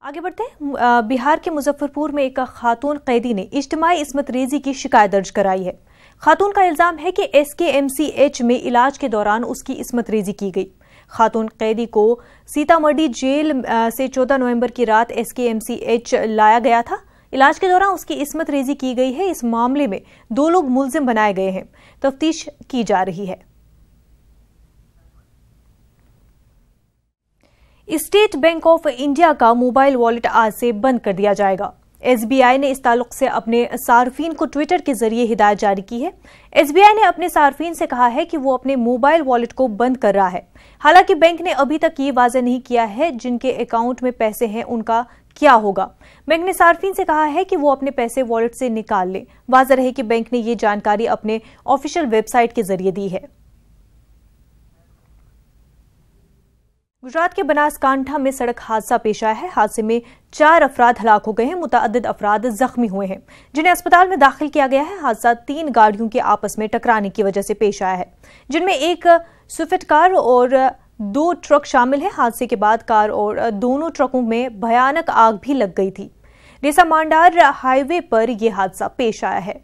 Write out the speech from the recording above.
आगे बढ़ते हैं। बिहार के मुजफ्फरपुर में एक खातून कैदी ने इज्तिमाई इस्मत रेजी की शिकायत दर्ज कराई है। खातून का इल्जाम है कि SKMCH में इलाज के दौरान उसकी इस्मत रेजी की गई। खातून कैदी को सीतामढ़ी जेल से 14 नवंबर की रात SKMCH लाया गया था। इलाज के दौरान उसकी इस्मत रेजी की गई है। इस मामले में 2 लोग मुलजिम बनाए गए हैं। तफ्तीश की जा रही है। स्टेट बैंक ऑफ इंडिया का मोबाइल वॉलेट आज से बंद कर दिया जाएगा। SBI ने इस ताल्लुक से अपने सार्फिन को ट्विटर के जरिए हिदायत जारी की है। SBI ने अपने सार्फिन से कहा है कि वो अपने मोबाइल वॉलेट को बंद कर रहा है। हालांकि बैंक ने अभी तक ये वाज़ेह नहीं किया है जिनके अकाउंट में पैसे हैं उनका क्या होगा। बैंक ने सार्फिन से कहा है कि वो अपने पैसे वॉलेट से निकाल लें। वाज़ेह रहे कि बैंक ने ये जानकारी अपने ऑफिशियल वेबसाइट के जरिए दी है। गुजरात के बनासकांठा में सड़क हादसा पेश आया है। हादसे में 4 अफराद हलाक हो गए हैं। मुतअद्दिद अफराद जख्मी हुए हैं जिन्हें अस्पताल में दाखिल किया गया है। हादसा 3 गाड़ियों के आपस में टकराने की वजह से पेश आया है, जिनमें एक स्विफ्ट कार और 2 ट्रक शामिल है। हादसे के बाद कार और दोनों ट्रकों में भयानक आग भी लग गई थी। रेसा मांडार हाईवे पर यह हादसा पेश आया है।